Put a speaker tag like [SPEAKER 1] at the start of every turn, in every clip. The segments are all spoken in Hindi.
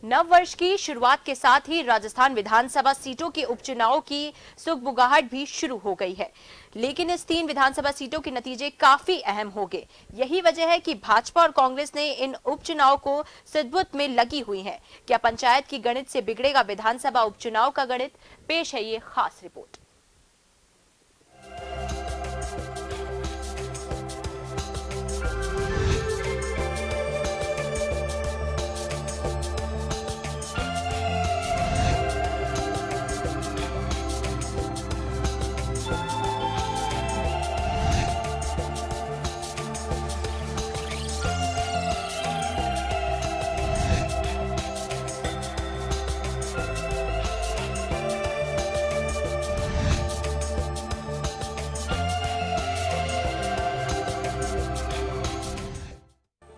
[SPEAKER 1] नव वर्ष की शुरुआत के साथ ही राजस्थान विधानसभा सीटों के उपचुनाव की सुगबुगाहट भी शुरू हो गई है, लेकिन इस 3 विधानसभा सीटों के नतीजे काफी अहम होंगे। यही वजह है कि भाजपा और कांग्रेस ने इन उपचुनाव को सिद्धबुद्ध में लगी हुई हैं। क्या पंचायत की गणित से बिगड़ेगा विधानसभा उपचुनाव का गणित? पेश है ये खास रिपोर्ट।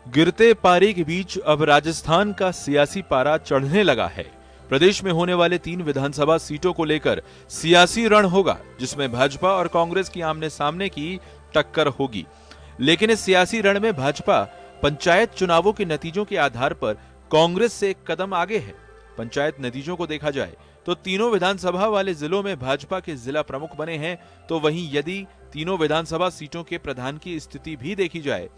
[SPEAKER 2] गिरते पारे के बीच अब राजस्थान का सियासी पारा चढ़ने लगा है। प्रदेश में होने वाले 3 विधानसभा सीटों को लेकर सियासी रण होगा, जिसमें भाजपा और कांग्रेस की आमने सामने की टक्कर होगी। लेकिन इस सियासी रण में भाजपा पंचायत चुनावों के नतीजों के आधार पर कांग्रेस से एक कदम आगे है। पंचायत नतीजों को देखा जाए तो तीनों विधानसभा वाले जिलों में भाजपा के जिला प्रमुख बने हैं, तो वहीं यदि तीनों विधानसभा सीटों के प्रधान की स्थिति भी देखी जाए,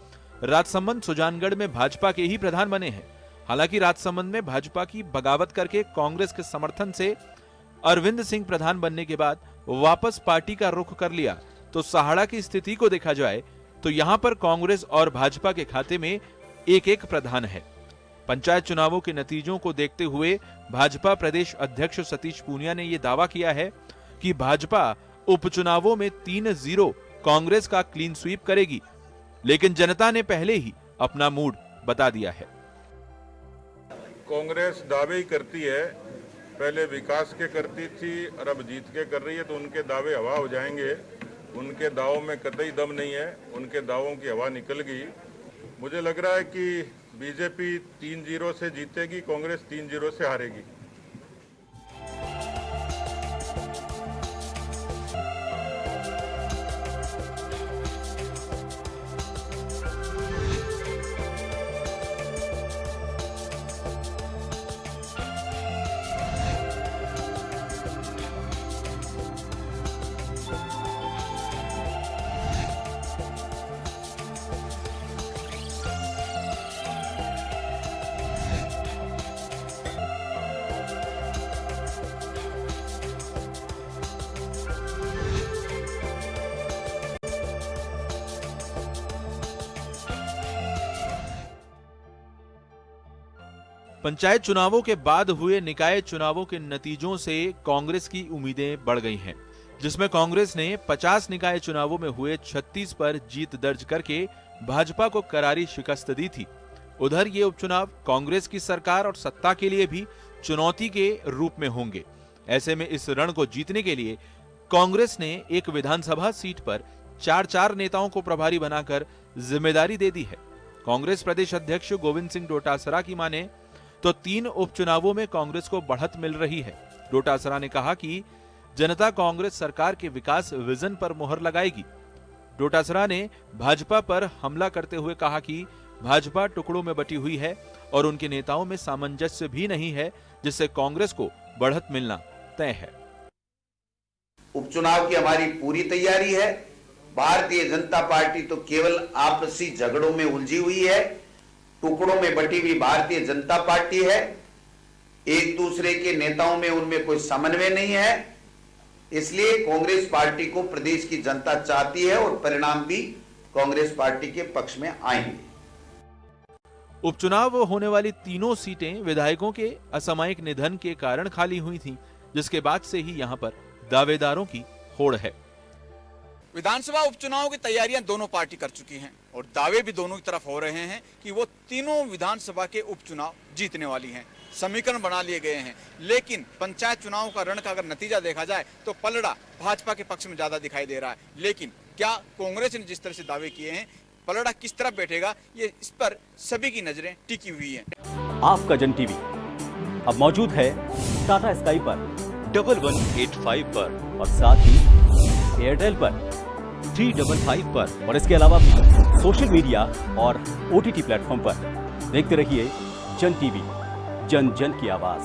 [SPEAKER 2] राजसमंद सुजानगढ़ में भाजपा के ही प्रधान बने हैं। हालांकि राजसमंद में भाजपा की बगावत करके कांग्रेस के समर्थन से अरविंद सिंह प्रधान बनने के बाद वापस पार्टी का रुख कर लिया, तो सहाड़ा की स्थिति को देखा जाए तो यहां पर कांग्रेस और भाजपा के खाते में एक प्रधान है। पंचायत चुनावों के नतीजों को देखते हुए भाजपा प्रदेश अध्यक्ष सतीश पूनिया ने यह दावा किया है कि भाजपा उपचुनावों में 3-0 कांग्रेस का क्लीन स्वीप करेगी, लेकिन जनता ने पहले ही अपना मूड बता दिया है।
[SPEAKER 3] कांग्रेस दावे ही करती है, पहले विकास के करती थी और अब जीत के कर रही है, तो उनके दावे हवा हो जाएंगे। उनके दावों में कतई दम नहीं है, उनके दावों की हवा निकल गई। मुझे लग रहा है कि बीजेपी 3-0 से जीतेगी, कांग्रेस 3-0 से हारेगी।
[SPEAKER 2] पंचायत चुनावों के बाद हुए निकाय चुनावों के नतीजों से कांग्रेस की उम्मीदें बढ़ गई हैं, जिसमें कांग्रेस ने 50 निकाय चुनावों में हुए 36 पर जीत दर्ज करके भाजपा को करारी शिकस्त दी थी। उधर ये उपचुनाव कांग्रेस की सरकार और सत्ता के लिए भी चुनौती के रूप में होंगे। ऐसे में इस रण को जीतने के लिए कांग्रेस ने एक विधानसभा सीट पर 4 नेताओं को प्रभारी बनाकर जिम्मेदारी दे दी है। कांग्रेस प्रदेश अध्यक्ष गोविंद सिंह डोटासरा की माने तो 3 उपचुनावों में कांग्रेस को बढ़त मिल रही है। डोटासरा ने कहा कि जनता कांग्रेस सरकार के विकास विजन पर मुहर लगाएगी। डोटासरा ने भाजपा पर हमला करते हुए कहा कि भाजपा टुकड़ों में बटी हुई है और उनके नेताओं में सामंजस्य भी नहीं है, जिससे कांग्रेस को बढ़त मिलना तय है।
[SPEAKER 4] उपचुनाव की हमारी पूरी तैयारी है। भारतीय जनता पार्टी तो केवल आपसी झगड़ों में उलझी हुई है, टुकड़ों में बटी हुई भारतीय जनता पार्टी है। एक दूसरे के नेताओं में उनमें कोई समन्वय नहीं है। इसलिए कांग्रेस पार्टी को प्रदेश की जनता चाहती है और परिणाम भी कांग्रेस पार्टी के पक्ष में आएंगे।
[SPEAKER 2] उपचुनाव होने वाली तीनों सीटें विधायकों के असामयिक निधन के कारण खाली हुई थीं, जिसके बाद से ही यहां पर दावेदारों की होड़ है।
[SPEAKER 5] विधानसभा उपचुनाव की तैयारियां दोनों पार्टी कर चुकी हैं और दावे भी दोनों की तरफ हो रहे हैं कि वो तीनों विधानसभा के उपचुनाव जीतने वाली हैं। समीकरण बना लिए गए हैं, लेकिन पंचायत चुनाव का रण का अगर नतीजा देखा जाए तो पलड़ा भाजपा के पक्ष में ज्यादा दिखाई दे रहा है। लेकिन क्या कांग्रेस ने जिस तरह से दावे किए हैं, पलड़ा किस तरफ बैठेगा, ये इस पर सभी की नजरें टिकी हुई हैं।
[SPEAKER 6] आपका जन टीवी अब मौजूद है टाटा स्काई पर 1185 पर और साथ ही एयरटेल पर 355 पर और इसके अलावा भी सोशल मीडिया और OTT प्लेटफॉर्म पर। देखते रहिए जन टीवी, जन जन की आवाज